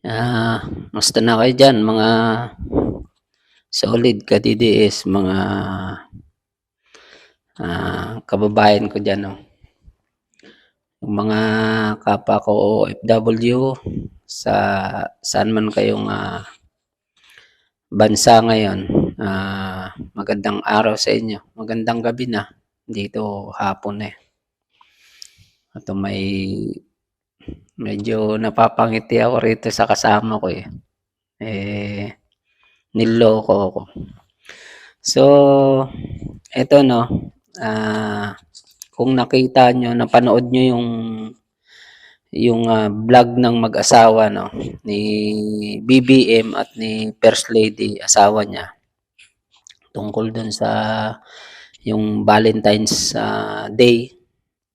Ah, Musta na kayo diyan mga solid ka-DDS, mga kababayan ko diyan 'no. Yung mga kapwa ko OFW sa saan man kayong bansa ngayon, magandang araw sa inyo, magandang gabi na, dito hapon eh. At medyo napapangiti ako rito sa kasama ko eh. Eh, niloko ako. So, eto 'no, kung nakita nyo, napanood nyo yung vlog ng mag-asawa 'no, ni BBM at ni First Lady, asawa niya, tungkol dun sa yung Valentine's Day,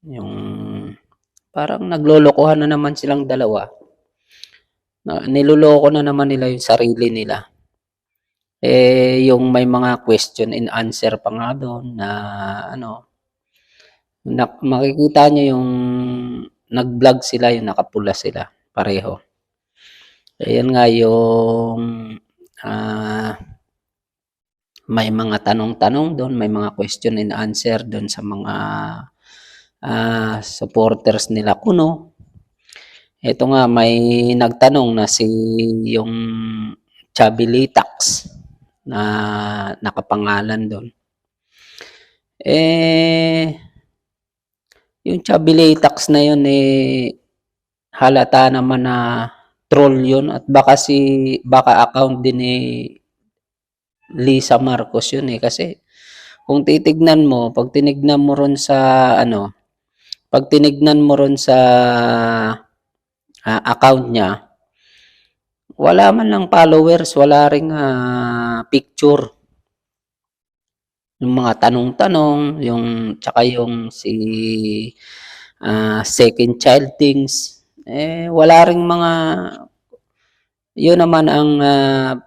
yung parang naglolokohan na naman silang dalawa. Niloloko na naman nila yung sarili nila. Yung may mga question and answer pa nga doon na ano, makikita niyo yung nag-vlog sila, yung nakapula sila pareho. Ayan nga yung may mga tanong-tanong doon, may mga question and answer doon sa mga supporters nila Kuno. Ito nga, may nagtanong na si yung Chabilitax na nakapangalan doon. Yung Chabilitax na yun halata naman na troll yun, at baka account din ni Lisa Marcos yun kasi kung titignan mo, pag tinignan mo ron sa account niya, wala man lang followers, wala ring picture. Yung mga tanong-tanong, yung tsaka yung si second child things, wala ring mga, yun naman ang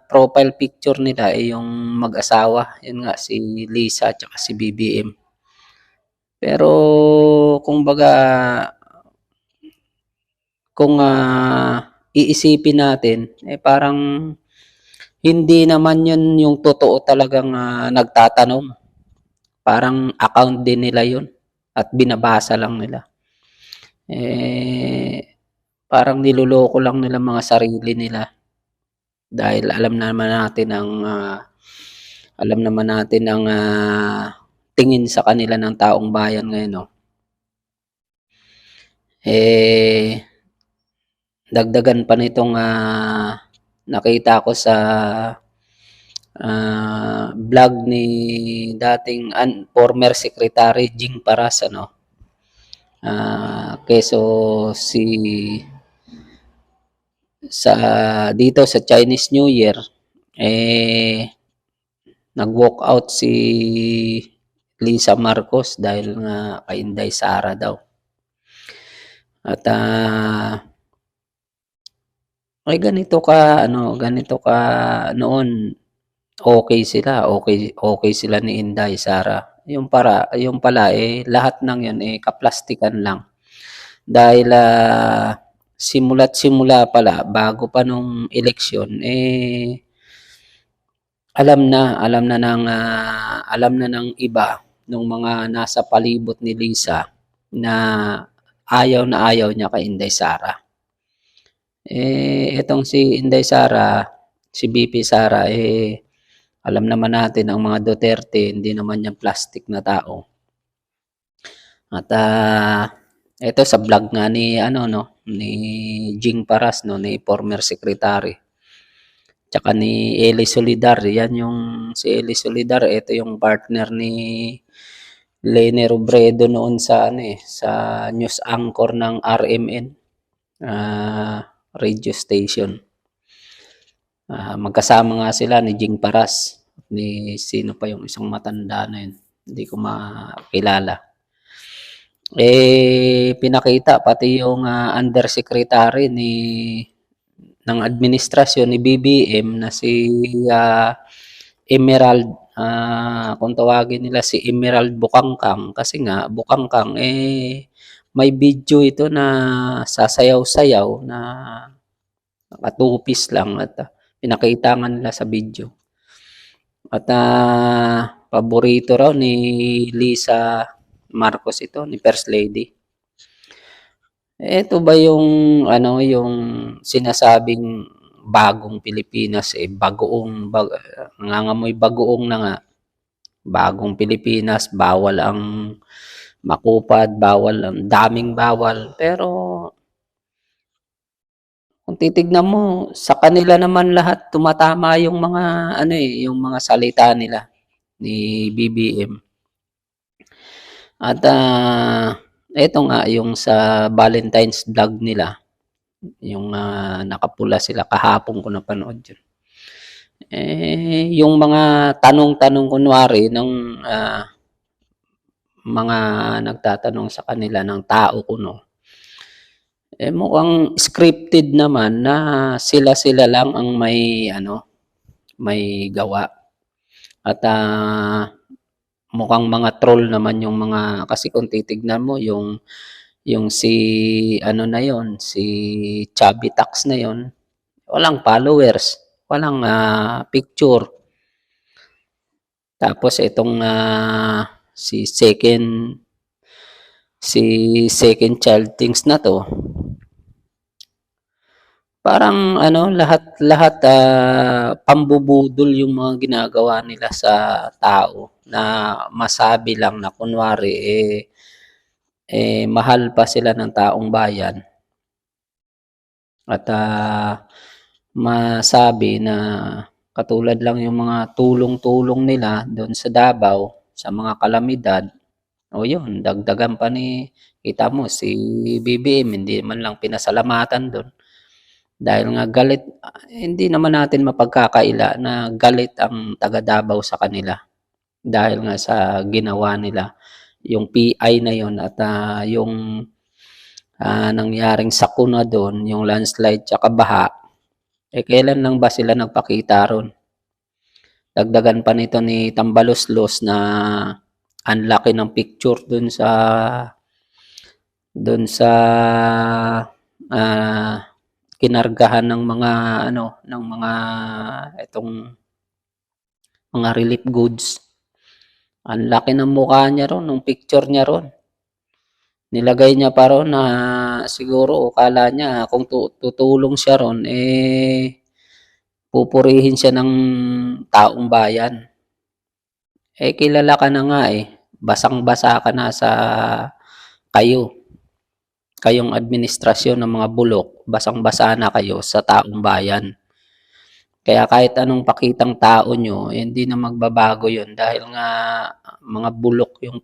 profile picture nila yung mag-asawa, yun nga si Lisa tsaka si BBM. Pero kumbaga, kung iisipin natin, parang hindi naman yun yung totoo talagang nagtatanong. Parang account din nila yun at binabasa lang nila. Parang niloloko lang nila mga sarili nila. Dahil alam naman natin ang tingin sa kanila ng taong bayan ngayon, no? Dagdagan pa nitong nakita ko sa vlog ni dating former Secretary Jing Paras, keso dito sa Chinese New Year, nag-walk out si Lisa Marcos dahil nga kay Inday Sara daw. At ganito ka noon, okay sila ni Inday Sara. Yung pala lahat ng yun kaplastikan lang. Dahil simula't simula pala, bago pa nung eleksyon, alam na ng iba, nung mga nasa palibot ni Lisa, na ayaw niya kay Inday Sara. Itong si Inday Sara, si BP Sara, alam naman natin ang mga Duterte, hindi naman yan plastic na tao. At ito sa vlog nga ni ni Jing Paras, ni former secretary. Tsaka ni Eli Solidar, yan yung si Eli Solidar, ito yung partner ni Lene Robredo noon sa sa news anchor ng RMN radio station. Magkasama nga sila ni Jing Paras, ni sino pa yung isang matanda na yun, hindi ko makilala. Pinakita pati yung undersecretary ng administrasyon ni BBM na si Emerald, kung tawagin nila si Emerald Bukangkang, kasi nga Bukangkang may video ito na sasayaw-sayaw na naka-two-piece lang at pinakita nga nila sa video. At paborito raw ni Lisa Marcos ito, ni First Lady. Ito ba yung ano, yung sinasabing bagong Pilipinas, nangangamoy bagoong na nga. Bagong Pilipinas, bawal ang makupad, bawal ang daming bawal. Pero kung titignan mo, sa kanila naman lahat tumatama yung mga ano yung mga salita nila ni BBM. At ito nga yung sa Valentine's vlog nila, yung nakapula sila kahapon ko napanood yun. Yung mga tanong-tanong kunwari ng mga nagtatanong sa kanila ng tao kuno, mukhang scripted naman na sila lang ang may gawa. At mukhang mga troll naman yung mga, kasi kung titignan mo yung si ano na yon, si Chubby Tax na yon, walang followers, walang picture. Tapos itong si second child things na to, parang lahat pambubudol yung mga ginagawa nila sa tao, na masabi lang na kunwari mahal pa sila ng taong bayan. At masabi na katulad lang yung mga tulong-tulong nila doon sa Davao sa mga kalamidad, o yun, dagdagan pa kita mo si BBM, hindi man lang pinasalamatan doon. Dahil nga galit, hindi naman natin mapagkakaila na galit ang taga Davao sa kanila. Dahil nga sa ginawa nila, yung PI na yon at yung nangyaring sakuna doon, yung landslide tsaka baha, kailan lang ba sila nagpakita ron? Dagdagan pa nito ni Tambaloslos na ang laki ng picture doon sa kinargahan ng mga itong mga relief goods. Ang laki ng mukha niya ron, ng picture niya ron. Nilagay niya pa ron na siguro akala niya kung tutulong siya ron, pupurihin siya ng taong bayan. Kilala ka na nga basang-basa ka na sa kayong administrasyon ng mga bulok, basang-basa na kayo sa taong bayan. Kaya kahit anong pakitang tao nyo, hindi na magbabago yun dahil nga mga bulok yung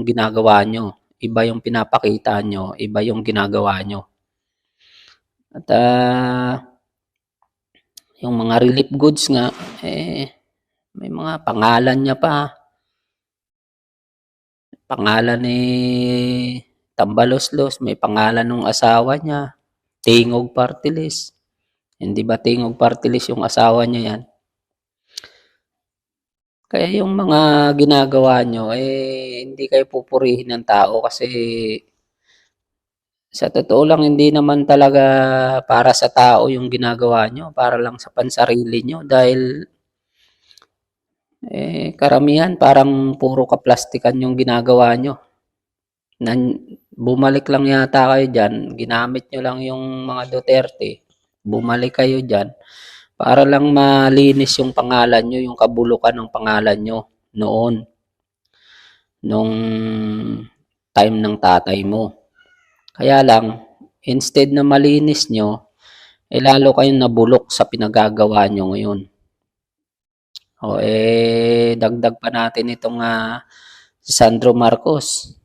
ginagawa nyo. Iba yung pinapakita nyo, iba yung ginagawa nyo. At yung mga relief goods nga, may mga pangalan niya pa. Pangalan ni Tambaloslos, may pangalan ng asawa niya, Tingog Party List. Hindi ba Tingog Party List yung asawa niya yan? Kaya yung mga ginagawa nyo, hindi kayo pupurihin ng tao kasi sa totoo lang, hindi naman talaga para sa tao yung ginagawa nyo, para lang sa pansarili nyo dahil karamihan parang puro kaplastikan yung ginagawa nyo. Bumalik lang yata kayo dyan, ginamit nyo lang yung mga Duterte, bumalik kayo dyan para lang malinis yung pangalan nyo, yung kabulukan ng pangalan nyo noon, nung time ng tatay mo. Kaya lang, instead na malinis nyo, lalo kayong nabulok sa pinagagawa nyo ngayon. Dagdag pa natin itong si Sandro Marcos.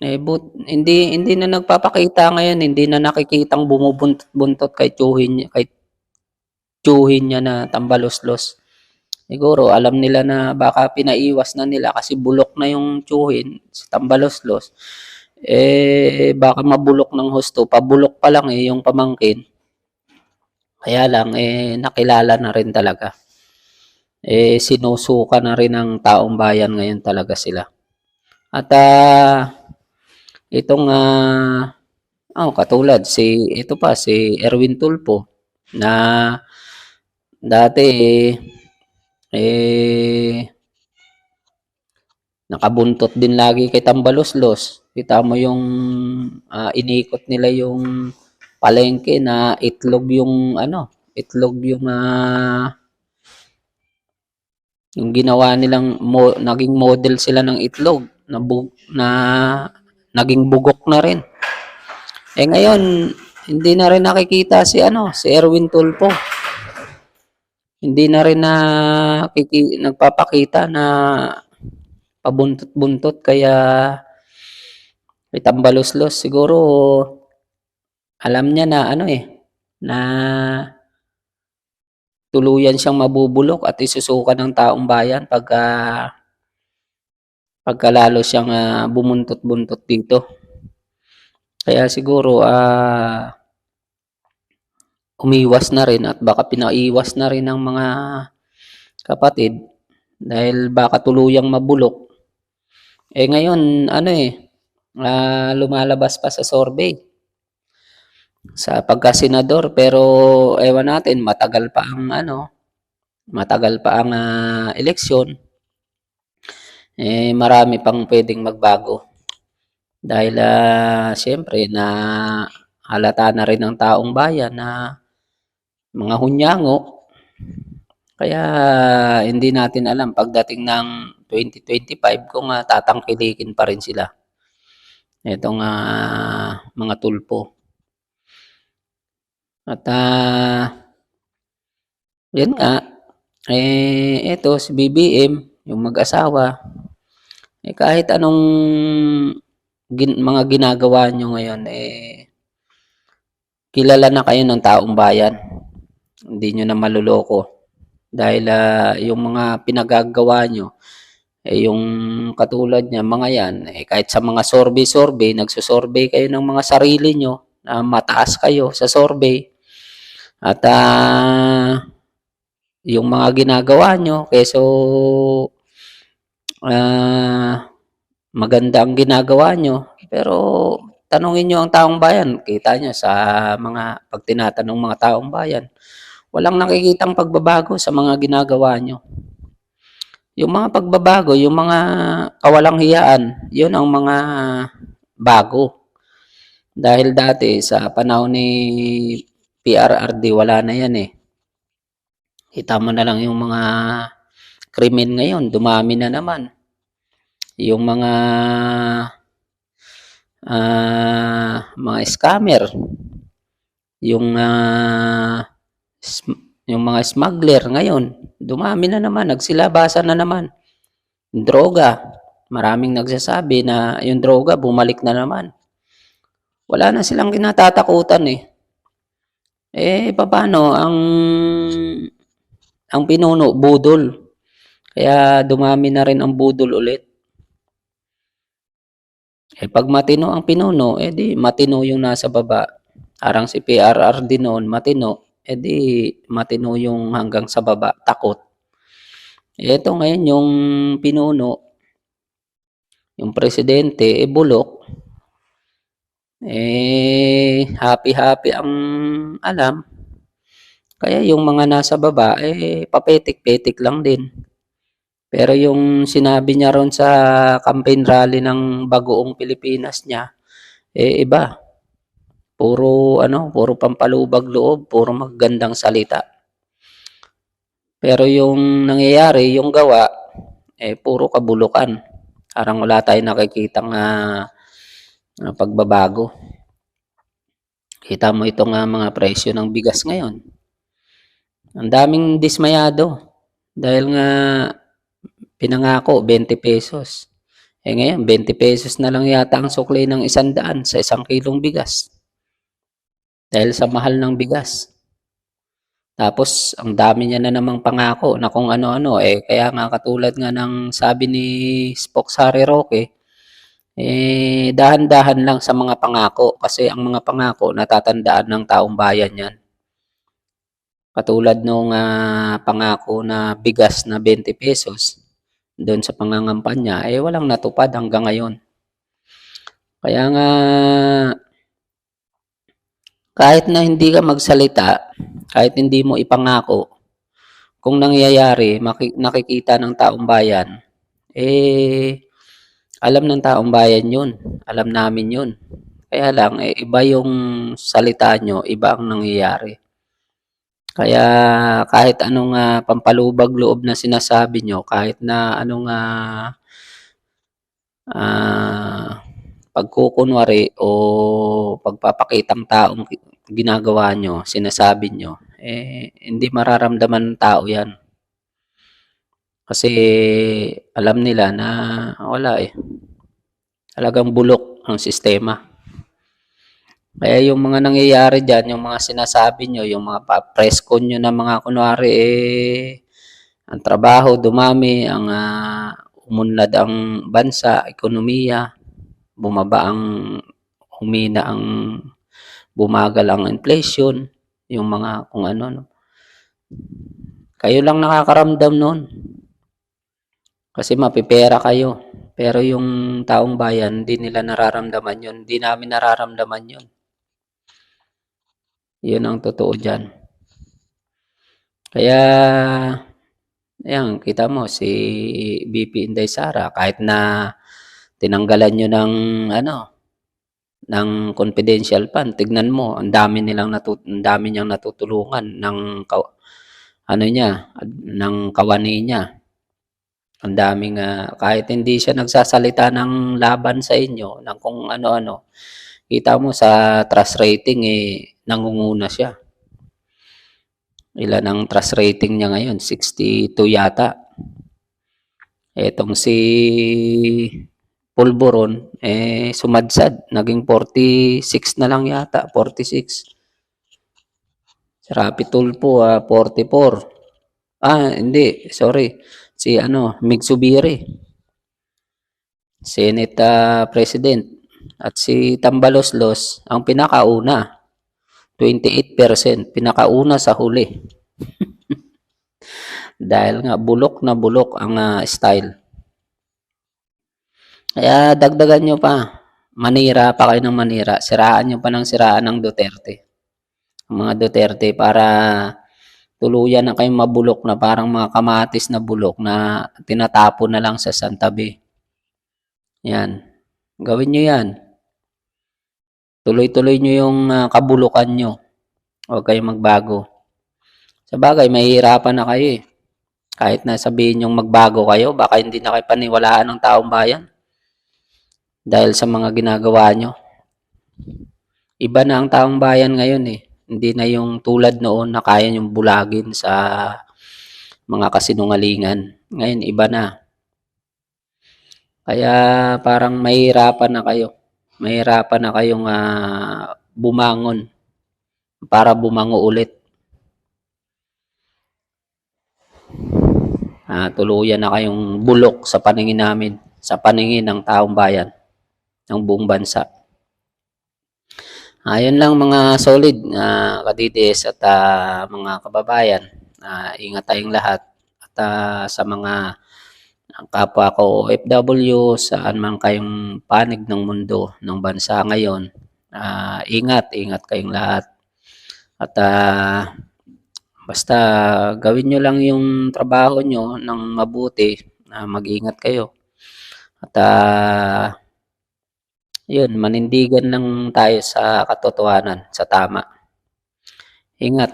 Hindi na nagpapakita ngayon, hindi na nakikitang bumubuntot kay tiyuhin niya na Tambaloslos. Siguro alam nila na baka pinaiwas na nila kasi bulok na yung tiyuhin, si Tambaloslos. Baka mabulok ng husto, pabulok pa lang yung pamangkin. Kaya lang nakilala na rin talaga. Sinusuka na rin ng taong bayan ngayon talaga sila. At itong katulad si Erwin Tulfo, na dati eh nakabuntot din lagi kay Tambaloslos. Kita mo yung inikot nila yung palengke na itlog yung ano, itlog yung ginawa nilang naging model sila ng itlog na naging bugok na rin. Eh ngayon, hindi na rin nakikita si Erwin Tulfo. Hindi na rin nagpapakita na pabuntot-buntot kaya kay Tambaloslos siguro alam niya na na tuluyan siyang mabubulok at isusuka ng taong bayan pagka lalo siyang bumuntot-buntot dito. Kaya siguro umiwas na rin at baka pinaiwas na rin ng mga kapatid dahil baka tuluyang mabulok. Eh ngayon lumalabas pa sa survey sa pagka-senador pero ewan natin matagal pa ang eleksyon. Eh marami pang pwedeng magbago dahil siyempre na halata na rin ng taong bayan na mga hunyango. Kaya hindi natin alam pagdating ng 2025 kung tatangkilikin pa rin sila. Itong mga Tulfo. At yan nga, ito si BBM, yung mag-asawa, kahit anong mga ginagawa nyo ngayon, kilala na kayo ng taong bayan. Hindi nyo na maluloko. Dahil yung mga pinagagawa nyo, yung katulad niya, mga yan, kahit sa mga survey, nagsusurvey kayo ng mga sarili nyo, na mataas kayo sa survey, at yung mga ginagawa nyo, keso maganda ang ginagawa nyo, pero tanungin nyo ang taong bayan, kita nyo sa pag tinatanong mga taong bayan, walang nakikitang pagbabago sa mga ginagawa nyo. Yung mga pagbabago, yung mga kawalang hiyaan, yun ang mga bago. Dahil dati sa panahon ni PRRD, wala na yan eh. Kita mo na lang yung mga krimen ngayon, dumami na naman. Yung mga scammer, yung mga smuggler ngayon, dumami na naman, nagsilabasan na naman. Droga, maraming nagsasabi na yung droga bumalik na naman. Wala na silang kinatatakutan eh. Paano ang pinuno, budol. Kaya dumami na rin ang budol ulit. Pag matino ang pinuno, di matino yung nasa baba. Arang si PRRD noon, matino. Di matino yung hanggang sa baba, takot. Ito ngayon yung pinuno, yung presidente, bulok. Happy ang alam. Kaya yung mga nasa baba, papetik-petik lang din. Pero yung sinabi niya ron sa campaign rally ng Bagoong Pilipinas niya, iba. Puro pampalubag loob, puro magandang salita. Pero yung nangyayari, yung gawa, puro kabulukan. Parang wala tayong nakikitang pagbabago. Kita mo itong mga presyo ng bigas ngayon. Ang daming dismayado dahil nga pinangako 20 pesos. Ngayon 20 pesos na lang yata ang sukli ng 100 sa 1 kilong bigas. Dahil sa mahal ng bigas. Tapos ang dami niya na namang pangako na kung ano-ano kaya nga katulad nga ng sabi ni Spock Harry Roque, dahan-dahan lang sa mga pangako kasi ang mga pangako natatandaan ng taong bayan yan. Katulad nung pangako na bigas na 20 pesos doon sa pangangampanya, walang natupad hanggang ngayon. Kaya nga kahit na hindi ka magsalita, kahit hindi mo ipangako, kung nangyayari, nakikita ng taong bayan, eh, alam ng taong bayan yun, alam namin yun. Kaya lang, iba yung salita nyo, iba ang nangyayari. Kaya kahit anong pampalubag loob na sinasabi nyo, kahit na anong pagkukunwari o pagpapakitang taong ginagawa nyo, sinasabi nyo, hindi mararamdaman ng tao yan. Kasi alam nila na wala talagang bulok ang sistema. Kaya yung mga nangyayari dyan, yung mga sinasabi nyo, yung mga press con nyo na mga kunwari, ang trabaho dumami, ang umunlad ang bansa, ekonomiya, humina ang bumagal ang inflation, yung mga kung ano. No. Kayo lang nakakaramdam nun. Kasi mapipera kayo. Pero yung taong bayan, hindi nila nararamdaman yun. Hindi namin nararamdaman yun. Yun ang totoo dyan. Kaya, ayan, kita mo, si BP Inday Sara, kahit na tinanggalan nyo ng confidential fund, tignan mo, ang dami niyang natutulungan ng kawani niya. Ang daming kahit hindi siya nagsasalita ng laban sa inyo, ng kung ano-ano, kita mo sa trust rating nangunguna siya. Ilan ang trust rating niya ngayon? 62 yata. Etong si Pulburon, sumadsad. Naging 46 na lang yata. 46. Si Rapi Tulfo, 44. Hindi. Sorry. Si Mig Zubiri. Senate President. At si Tambaloslos, ang pinakauna. 28%. Pinakauna sa huli. Dahil nga bulok na bulok ang style. Kaya dagdagan nyo pa. Manira pa kayo ng manira. Siraan nyo pa ng siraan ng Duterte. Ang mga Duterte para tuluyan na kayong mabulok na parang mga kamatis na bulok na tinatapon na lang sa santabi. Yan. Gawin nyo yan. Tuloy-tuloy nyo yung kabulukan nyo. Huwag kayong magbago. Sa bagay, mahihirapan na kayo Kahit na sabihin yung magbago kayo, baka hindi na kayo paniwalaan ng taong bayan. Dahil sa mga ginagawa nyo. Iba na ang taong bayan ngayon Hindi na yung tulad noon na kaya yung bulagin sa mga kasinungalingan. Ngayon, iba na. Kaya parang mahirapan na kayo. Mahirapan na kayong bumangon para bumango ulit. Tuluyan na kayong bulok sa paningin namin, sa paningin ng taong bayan, ng buong bansa. Ayun lang mga solid kadides at mga kababayan. Ingat tayong lahat. At sa mga kapwa ko OFW, saan man kayong panig ng mundo, ng bansa ngayon, ingat kayong lahat. At basta gawin nyo lang yung trabaho nyo ng mabuti, mag-ingat kayo. At yun, manindigan lang tayo sa katotohanan, sa tama. Ingat.